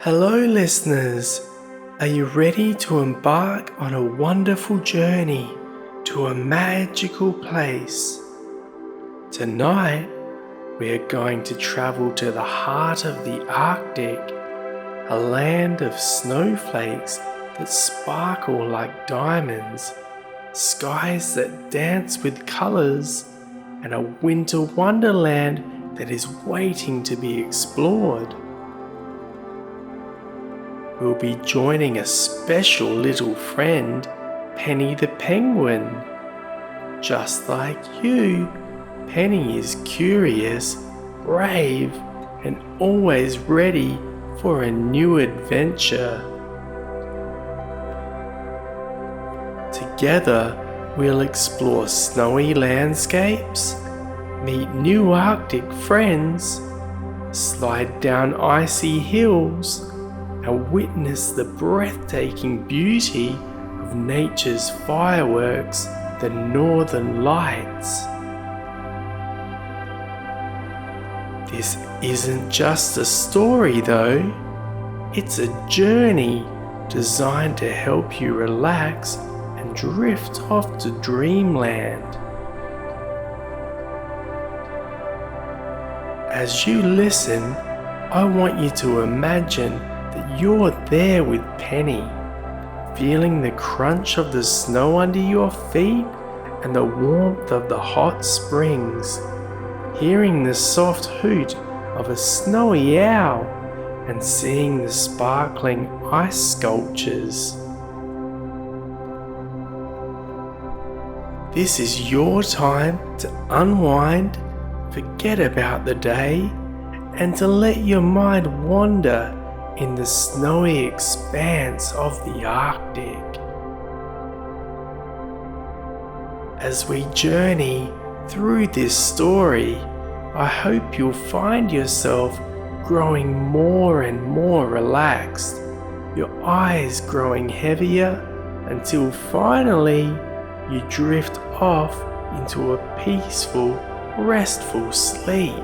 Hello, listeners. Are you ready to embark on a wonderful journey to a magical place? Tonight, we are going to travel to the heart of the Arctic, a land of snowflakes that sparkle like diamonds, skies that dance with colors, and a winter wonderland that is waiting to be explored. We'll be joining a special little friend, Penny the Penguin. Just like you, Penny is curious, brave, and always ready for a new adventure. Together, we'll explore snowy landscapes, meet new Arctic friends, slide down icy hills, and witness the breathtaking beauty of nature's fireworks, the Northern Lights. This isn't just a story though, it's a journey designed to help you relax and drift off to dreamland. As you listen, I want you to imagine that you're there with Penny, feeling the crunch of the snow under your feet and the warmth of the hot springs, hearing the soft hoot of a snowy owl and seeing the sparkling ice sculptures. This is your time to unwind, forget about the day, and to let your mind wander in the snowy expanse of the Arctic. As we journey through this story, I hope you'll find yourself growing more and more relaxed, your eyes growing heavier until finally you drift off into a peaceful, restful sleep.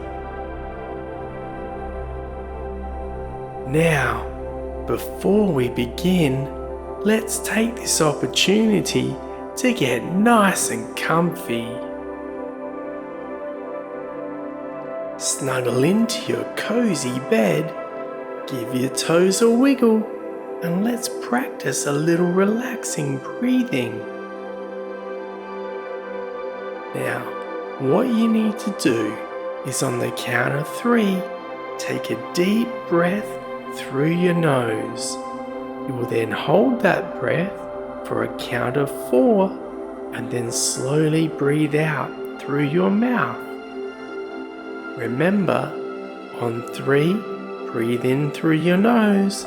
Now, before we begin, let's take this opportunity to get nice and comfy. Snuggle into your cozy bed, give your toes a wiggle, and let's practice a little relaxing breathing. Now, what you need to do is on the count of 3, take a deep breath through your nose. You will then hold that breath for a count of 4 and then slowly breathe out through your mouth. Remember, on 3, breathe in through your nose,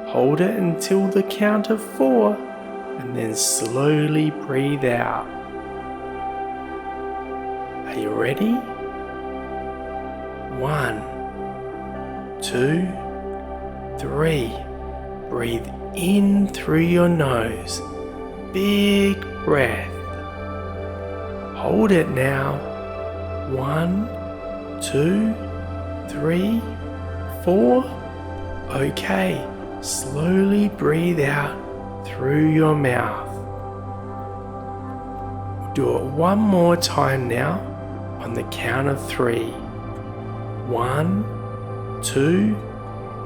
hold it until the count of 4 and then slowly breathe out. Are you ready? 1, 2, 3. Breathe in through your nose. Big breath. Hold it now. 1, 2, 3, 4. Okay. Slowly breathe out through your mouth. We'll do it one more time now on the count of 3. 1, 2,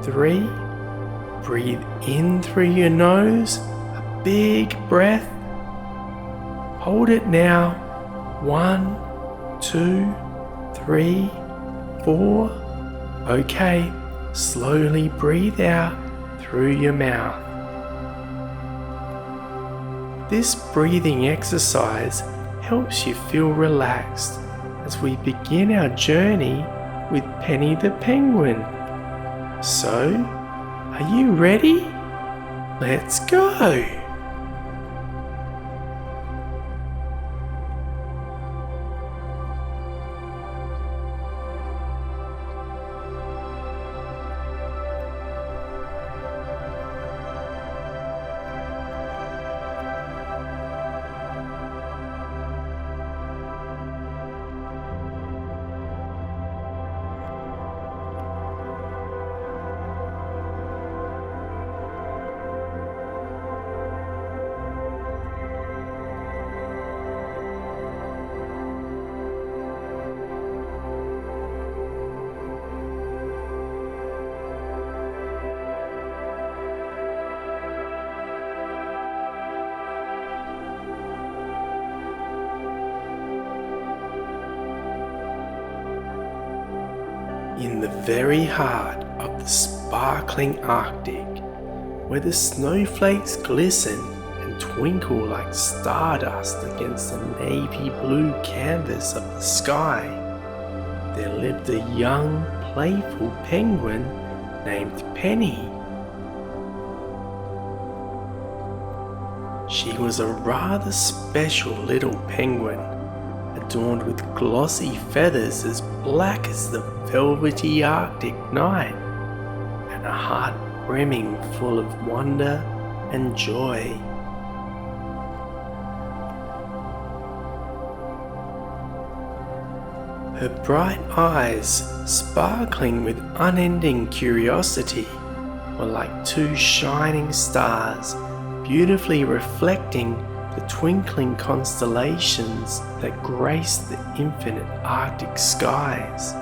3. Breathe in through your nose, a big breath. Hold it now. 1, 2, 3, 4. Okay, slowly breathe out through your mouth. This breathing exercise helps you feel relaxed as we begin our journey with Penny the Penguin. So, are you ready? Let's go! In the very heart of the sparkling Arctic, where the snowflakes glisten and twinkle like stardust against the navy blue canvas of the sky, there lived a young, playful penguin named Penny. She was a rather special little penguin, adorned with glossy feathers as black as the velvety Arctic night, and a heart brimming full of wonder and joy. Her bright eyes, sparkling with unending curiosity, were like two shining stars, beautifully reflecting the twinkling constellations that grace the infinite Arctic skies.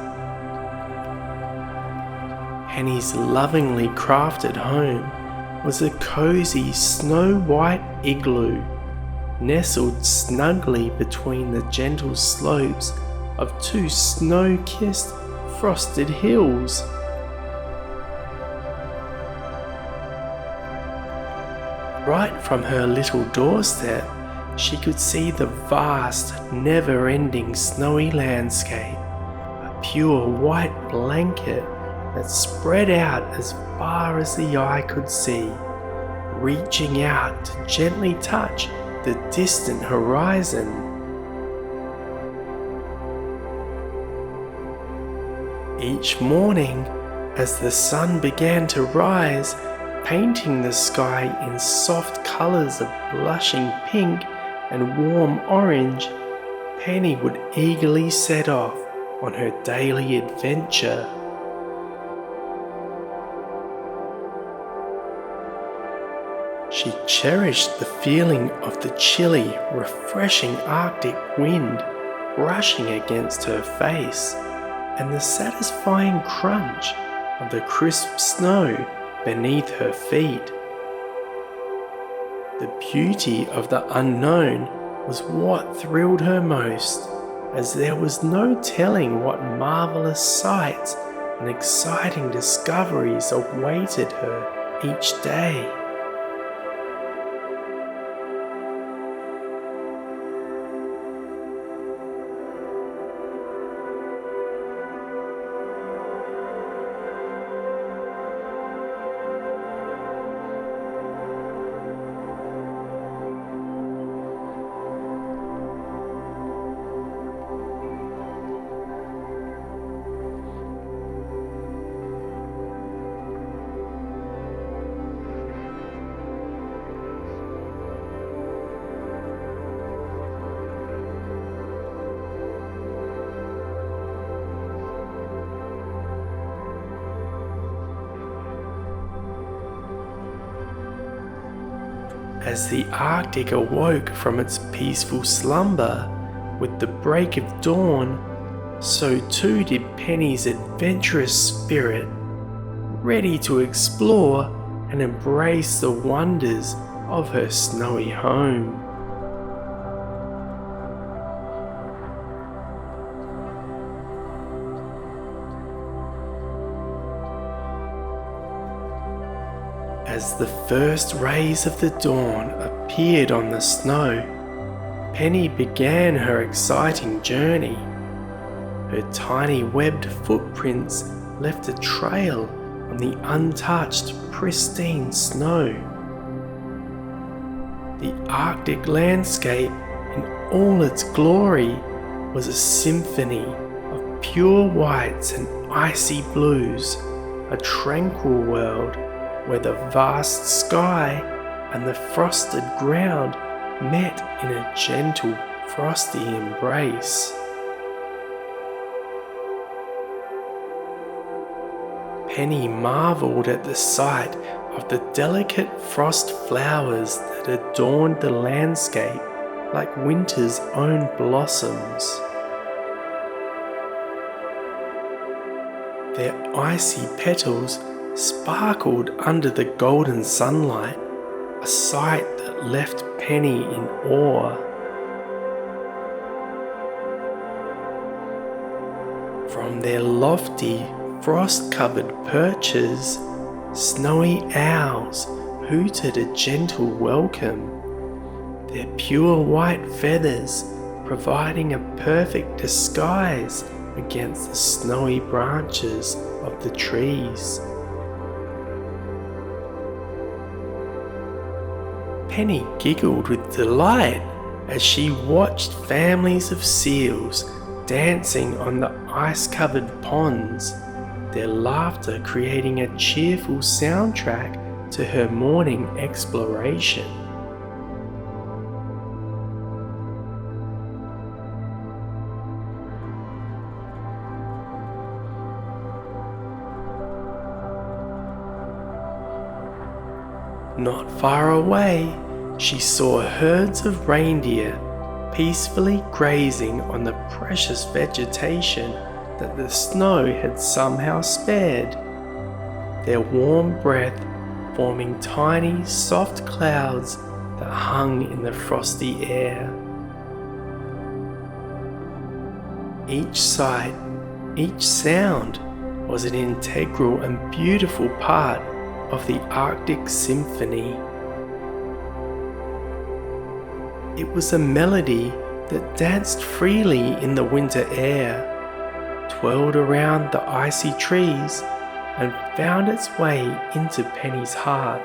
Penny's lovingly crafted home was a cozy snow-white igloo, nestled snugly between the gentle slopes of two snow-kissed, frosted hills. Right from her little doorstep, she could see the vast, never-ending snowy landscape, a pure white blanket that spread out as far as the eye could see, reaching out to gently touch the distant horizon. Each morning, as the sun began to rise, painting the sky in soft colours of blushing pink and warm orange, Penny would eagerly set off on her daily adventure. She cherished the feeling of the chilly, refreshing Arctic wind brushing against her face, and the satisfying crunch of the crisp snow beneath her feet. The beauty of the unknown was what thrilled her most, as there was no telling what marvelous sights and exciting discoveries awaited her each day. As the Arctic awoke from its peaceful slumber with the break of dawn, so too did Penny's adventurous spirit, ready to explore and embrace the wonders of her snowy home. As the first rays of the dawn appeared on the snow, Penny began her exciting journey. Her tiny webbed footprints left a trail on the untouched, pristine snow. The Arctic landscape in all its glory was a symphony of pure whites and icy blues, a tranquil world where the vast sky and the frosted ground met in a gentle, frosty embrace. Penny marvelled at the sight of the delicate frost flowers that adorned the landscape like winter's own blossoms. Their icy petals sparkled under the golden sunlight, a sight that left Penny in awe. From their lofty, frost-covered perches, snowy owls hooted a gentle welcome, their pure white feathers providing a perfect disguise against the snowy branches of the trees. Penny giggled with delight as she watched families of seals dancing on the ice-covered ponds, their laughter creating a cheerful soundtrack to her morning exploration. Not far away, she saw herds of reindeer peacefully grazing on the precious vegetation that the snow had somehow spared, their warm breath forming tiny, soft clouds that hung in the frosty air. Each sight, each sound was an integral and beautiful part of the Arctic Symphony. It was a melody that danced freely in the winter air, twirled around the icy trees, and found its way into Penny's heart,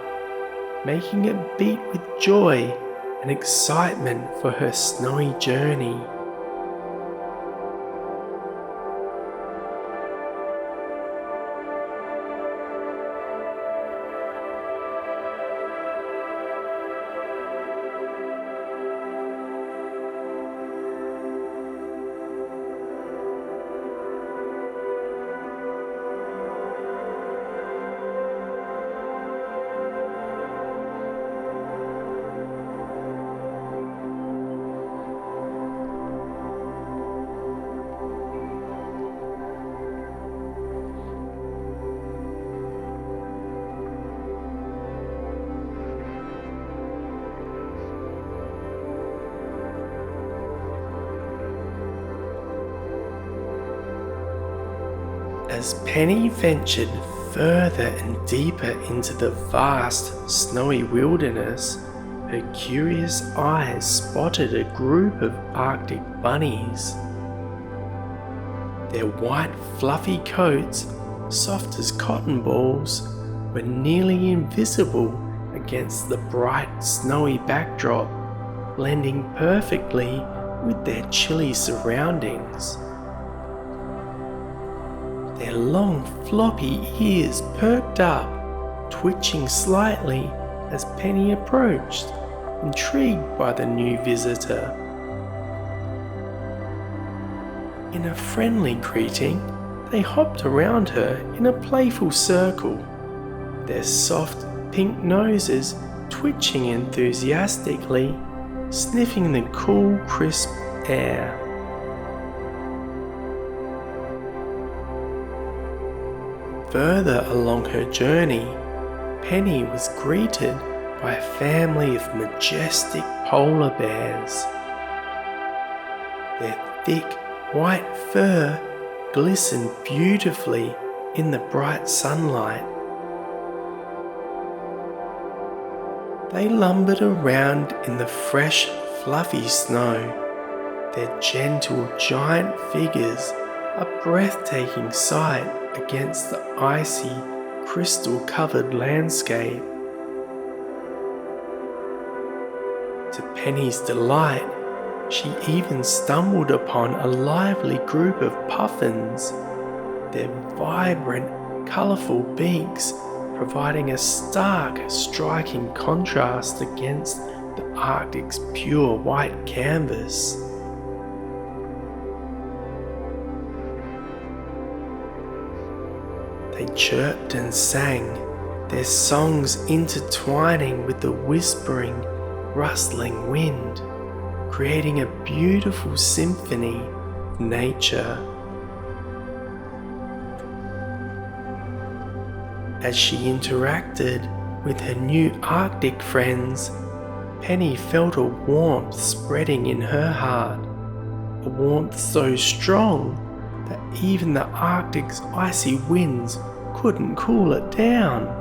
making it beat with joy and excitement for her snowy journey. As Penny ventured further and deeper into the vast, snowy wilderness, her curious eyes spotted a group of Arctic bunnies. Their white, fluffy coats, soft as cotton balls, were nearly invisible against the bright, snowy backdrop, blending perfectly with their chilly surroundings. Their long floppy ears perked up, twitching slightly as Penny approached, intrigued by the new visitor. In a friendly greeting, they hopped around her in a playful circle, their soft pink noses twitching enthusiastically, sniffing the cool, crisp air. Further along her journey, Penny was greeted by a family of majestic polar bears. Their thick, white fur glistened beautifully in the bright sunlight. They lumbered around in the fresh, fluffy snow, their gentle, giant figures a breathtaking sight against the icy, crystal-covered landscape. To Penny's delight, she even stumbled upon a lively group of puffins, their vibrant, colourful beaks providing a stark, striking contrast against the Arctic's pure white canvas. They chirped and sang, their songs intertwining with the whispering, rustling wind, creating a beautiful symphony of nature. As she interacted with her new Arctic friends, Penny felt a warmth spreading in her heart, a warmth so strong that even the Arctic's icy winds couldn't cool it down.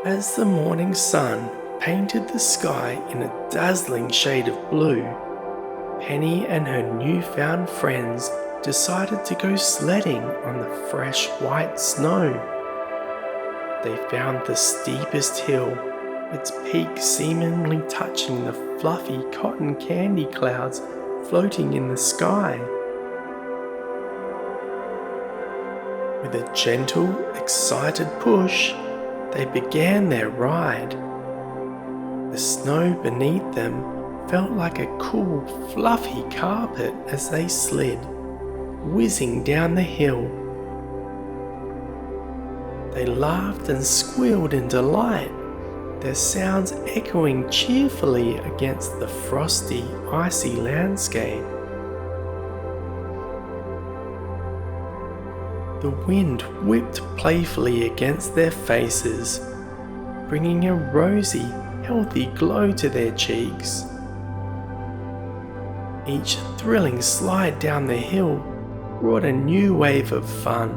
As the morning sun painted the sky in a dazzling shade of blue, Penny and her newfound friends decided to go sledding on the fresh white snow. They found the steepest hill, its peak seemingly touching the fluffy cotton candy clouds floating in the sky. With a gentle, excited push, they began their ride. The snow beneath them felt like a cool, fluffy carpet as they slid, whizzing down the hill. They laughed and squealed in delight, their sounds echoing cheerfully against the frosty, icy landscape. The wind whipped playfully against their faces, bringing a rosy, healthy glow to their cheeks. Each thrilling slide down the hill brought a new wave of fun,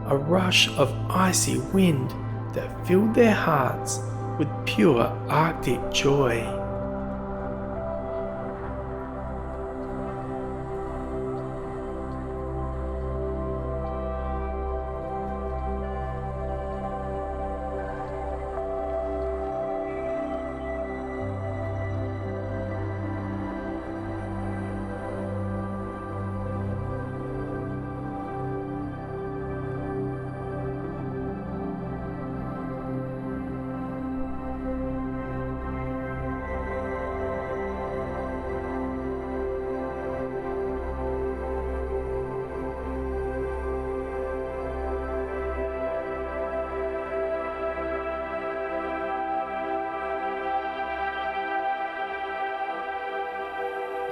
a rush of icy wind that filled their hearts with pure Arctic joy.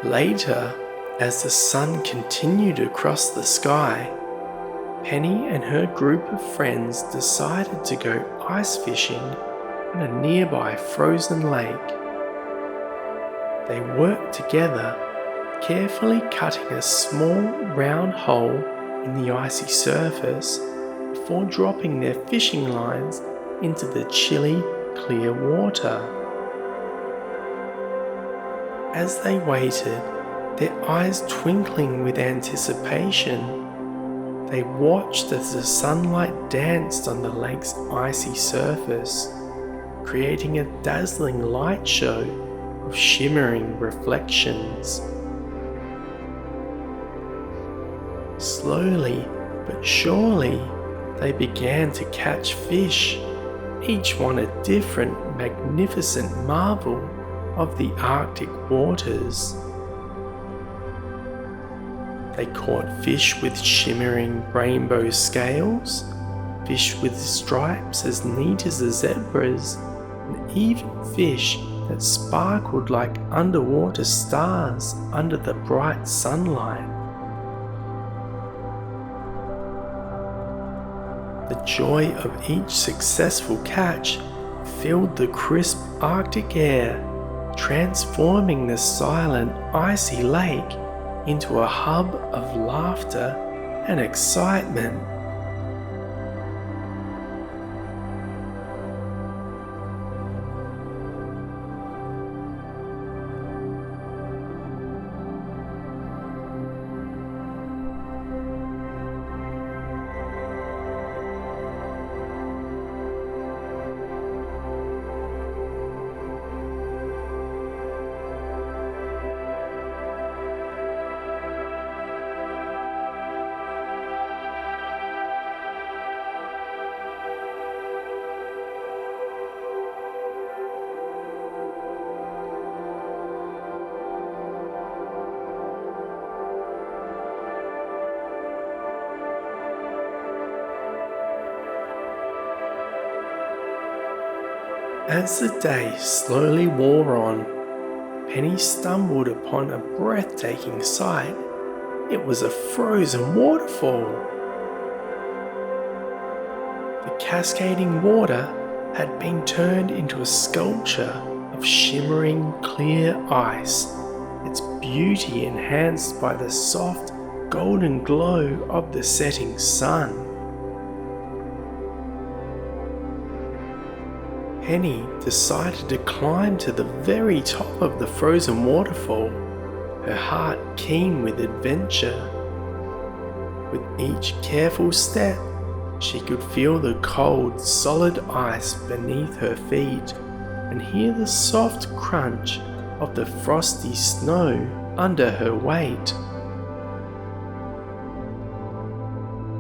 Later, as the sun continued across the sky, Penny and her group of friends decided to go ice fishing on a nearby frozen lake. They worked together, carefully cutting a small round hole in the icy surface before dropping their fishing lines into the chilly, clear water. As they waited, their eyes twinkling with anticipation, they watched as the sunlight danced on the lake's icy surface, creating a dazzling light show of shimmering reflections. Slowly but surely, they began to catch fish, each one a different, magnificent marvel of the Arctic waters. They caught fish with shimmering rainbow scales, fish with stripes as neat as a zebra's, and even fish that sparkled like underwater stars under the bright sunlight. The joy of each successful catch filled the crisp Arctic air, transforming the silent, icy lake into a hub of laughter and excitement. As the day slowly wore on, Penny stumbled upon a breathtaking sight. It was a frozen waterfall. The cascading water had been turned into a sculpture of shimmering clear ice, its beauty enhanced by the soft golden glow of the setting sun. Penny decided to climb to the very top of the frozen waterfall, her heart keen with adventure. With each careful step, she could feel the cold, solid ice beneath her feet and hear the soft crunch of the frosty snow under her weight.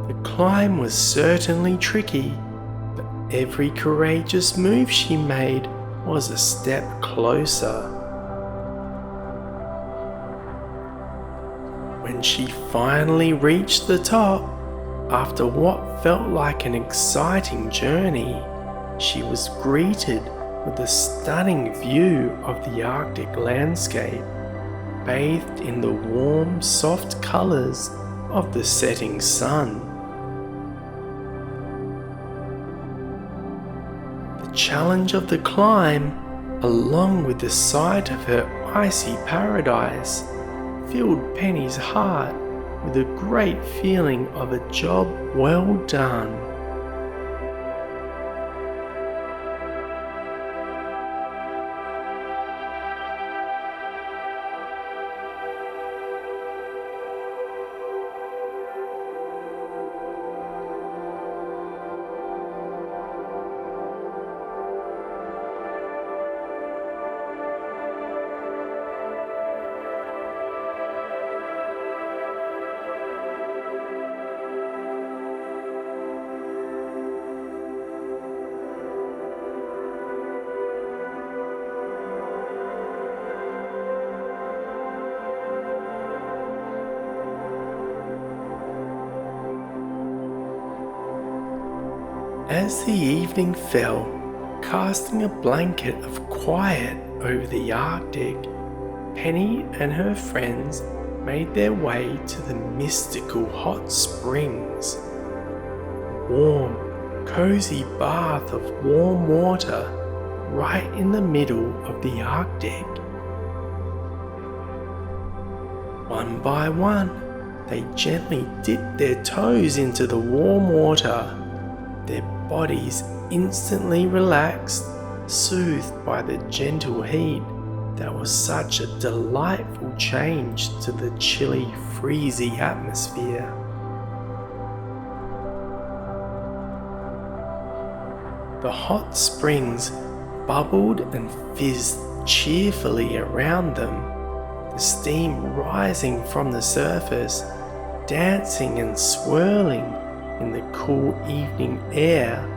The climb was certainly tricky, but every courageous move she made was a step closer. When she finally reached the top, after what felt like an exciting journey, she was greeted with a stunning view of the Arctic landscape, bathed in the warm, soft colours of the setting sun. The challenge of the climb, along with the sight of her icy paradise, filled Penny's heart with a great feeling of a job well done. As the evening fell, casting a blanket of quiet over the Arctic, Penny and her friends made their way to the mystical hot springs. A warm, cozy bath of warm water right in the middle of the Arctic. One by one, they gently dipped their toes into the warm water. Their bodies instantly relaxed, soothed by the gentle heat that was such a delightful change to the chilly, freezy atmosphere. The hot springs bubbled and fizzed cheerfully around them, the steam rising from the surface, dancing and swirling in the cool evening air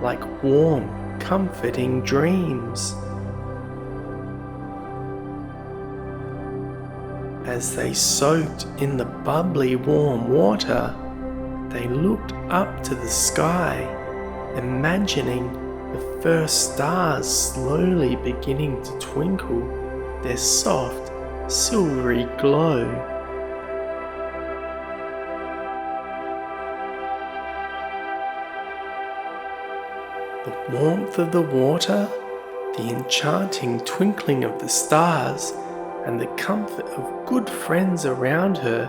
like warm, comforting dreams. As they soaked in the bubbly warm water, they looked up to the sky, imagining the first stars slowly beginning to twinkle their soft, silvery glow. The warmth of the water, the enchanting twinkling of the stars, and the comfort of good friends around her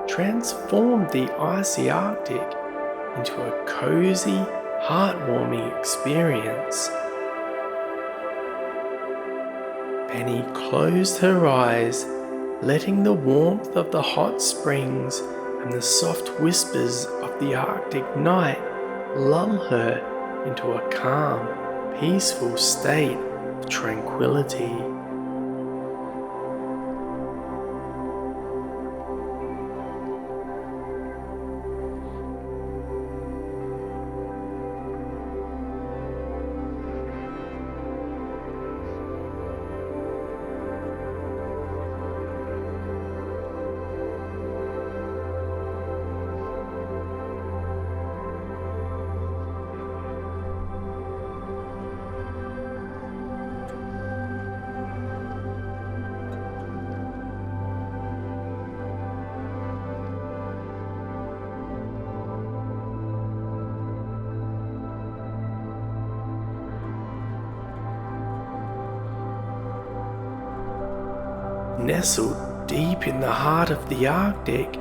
transformed the icy Arctic into a cozy, heartwarming experience. Penny closed her eyes, letting the warmth of the hot springs and the soft whispers of the Arctic night lull her into a calm, peaceful state of tranquility. nestled deep in the heart of the Arctic,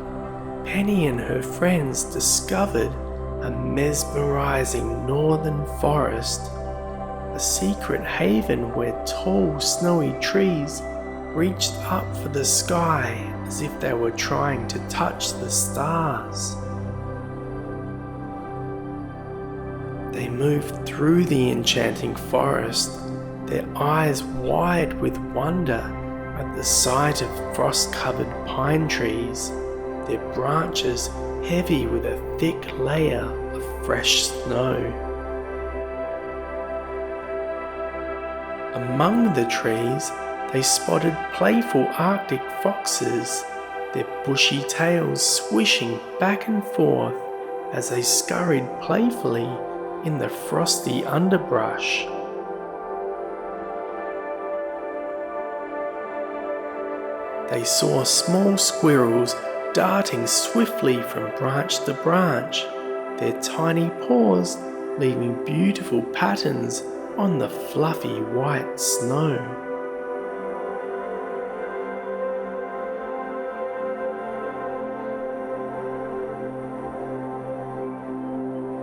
Penny and her friends discovered a mesmerizing northern forest, a secret haven where tall, snowy trees reached up for the sky as if they were trying to touch the stars. They moved through the enchanting forest, their eyes wide with wonder at the sight of frost-covered pine trees, their branches heavy with a thick layer of fresh snow. Among the trees, they spotted playful Arctic foxes, their bushy tails swishing back and forth as they scurried playfully in the frosty underbrush. They saw small squirrels darting swiftly from branch to branch, their tiny paws leaving beautiful patterns on the fluffy white snow.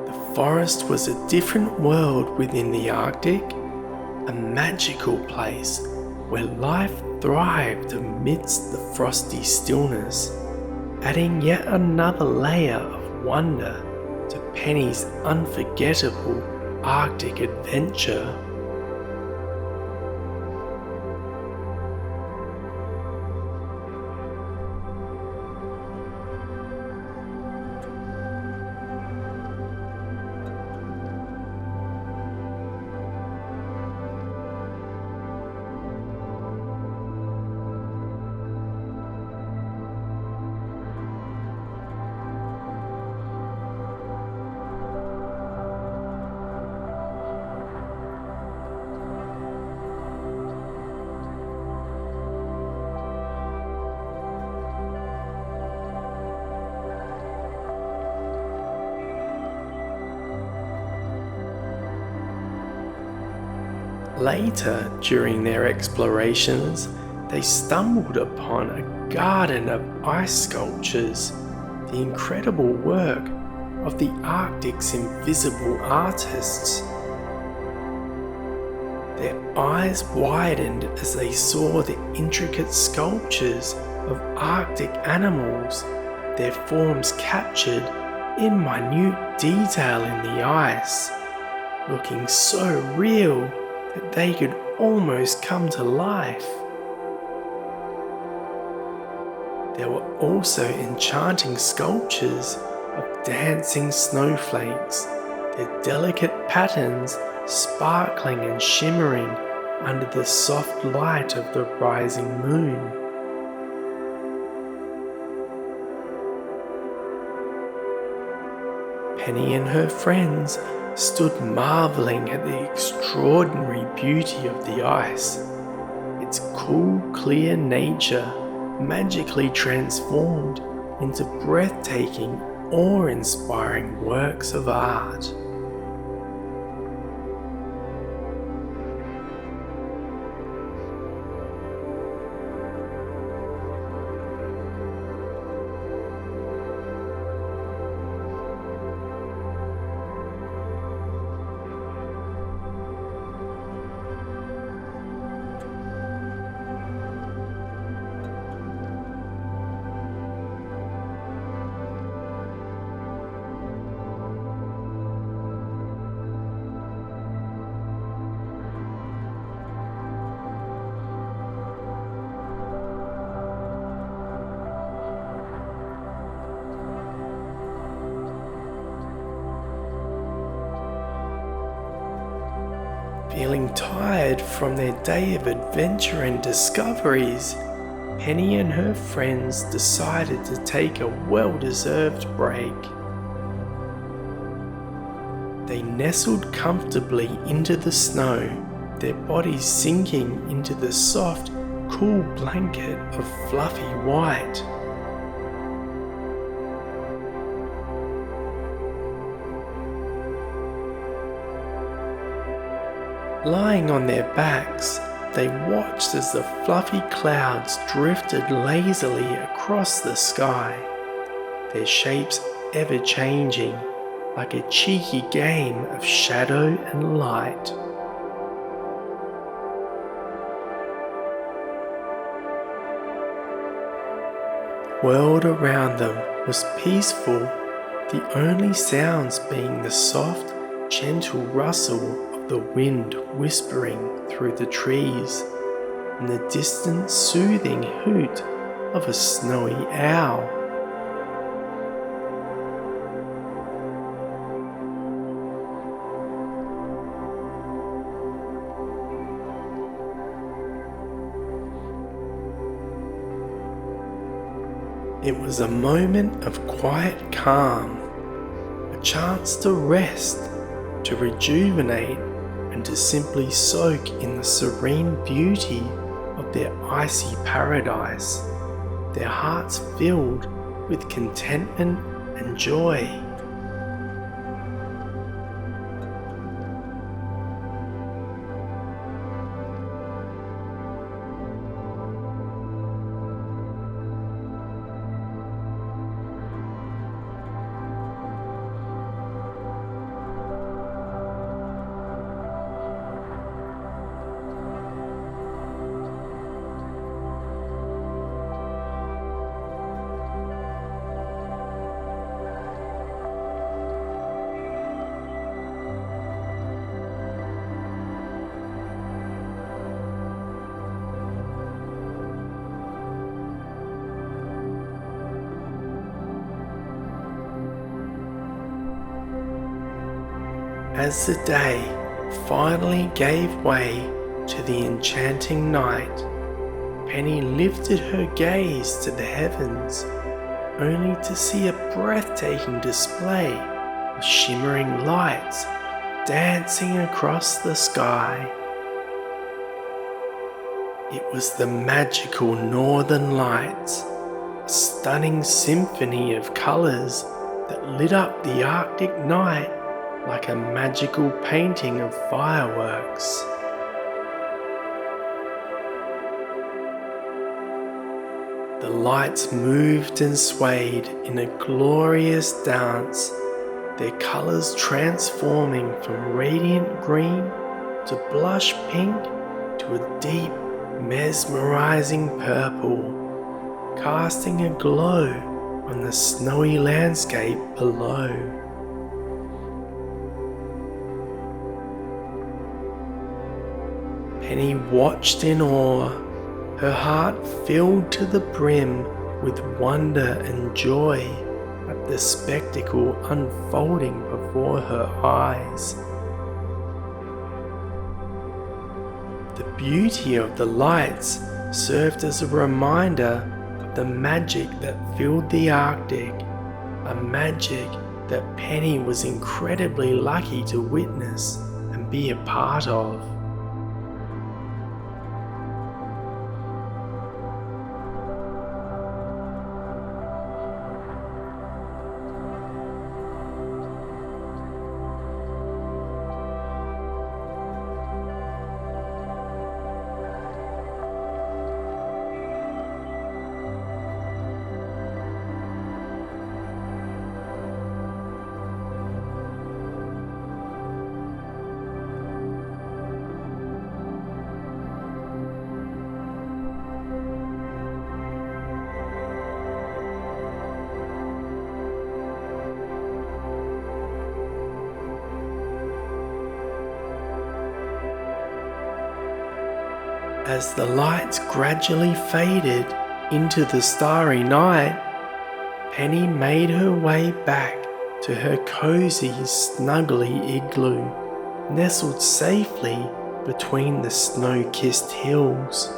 The forest was a different world within the Arctic, a magical place where life thrived amidst the frosty stillness, adding yet another layer of wonder to Penny's unforgettable Arctic adventure. Later, during their explorations, they stumbled upon a garden of ice sculptures, the incredible work of the Arctic's invisible artists. Their eyes widened as they saw the intricate sculptures of Arctic animals, their forms captured in minute detail in the ice, looking so real that they could almost come to life. There were also enchanting sculptures of dancing snowflakes, their delicate patterns sparkling and shimmering under the soft light of the rising moon. Penny and her friends stood marveling at the extraordinary beauty of the ice, its cool, clear nature magically transformed into breathtaking, awe-inspiring works of art. Feeling tired from their day of adventure and discoveries, Penny and her friends decided to take a well-deserved break. They nestled comfortably into the snow, their bodies sinking into the soft, cool blanket of fluffy white. Lying on their backs, They watched as the fluffy clouds drifted lazily across the sky, their shapes ever changing like a cheeky game of shadow and light. The world around them was peaceful, the only sounds being the soft, gentle rustle of the wind whispering through the trees and the distant soothing hoot of a snowy owl. It was a moment of quiet calm, a chance to rest, to rejuvenate, and to simply soak in the serene beauty of their icy paradise, their hearts filled with contentment and joy. As the day finally gave way to the enchanting night, Penny lifted her gaze to the heavens, only to see a breathtaking display of shimmering lights dancing across the sky. It was the magical Northern Lights, a stunning symphony of colours that lit up the Arctic night like a magical painting of fireworks. The lights moved and swayed in a glorious dance, their colours transforming from radiant green to blush pink to a deep, mesmerising purple, casting a glow on the snowy landscape below. Penny watched in awe, her heart filled to the brim with wonder and joy at the spectacle unfolding before her eyes. The beauty of the lights served as a reminder of the magic that filled the Arctic, a magic that Penny was incredibly lucky to witness and be a part of. As the lights gradually faded into the starry night, Penny made her way back to her cozy, snuggly igloo, nestled safely between the snow-kissed hills.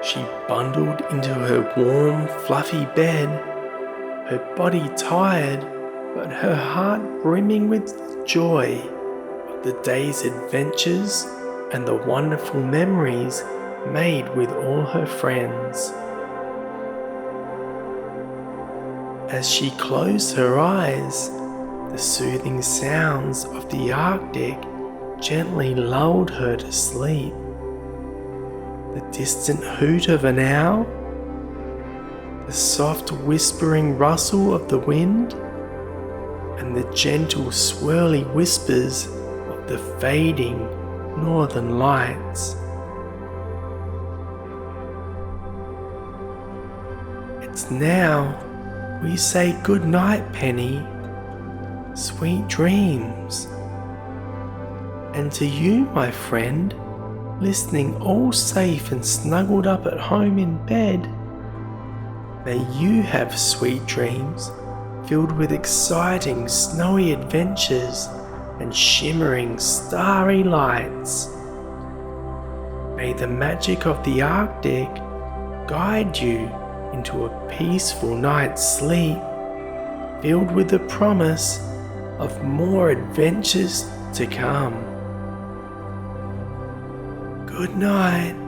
She bundled into her warm, fluffy bed, her body tired, but her heart brimming with joy the day's adventures and the wonderful memories made with all her friends. As she closed her eyes, the soothing sounds of the Arctic gently lulled her to sleep. The distant hoot of an owl, the soft whispering rustle of the wind, and the gentle swirly whispers of the fading northern lights. It's now we say good night, Penny. Sweet dreams. And to you, my friend, listening all safe and snuggled up at home in bed, may you have sweet dreams filled with exciting snowy adventures and shimmering starry lights. May the magic of the Arctic guide you into a peaceful night's sleep, filled with the promise of more adventures to come. Good night.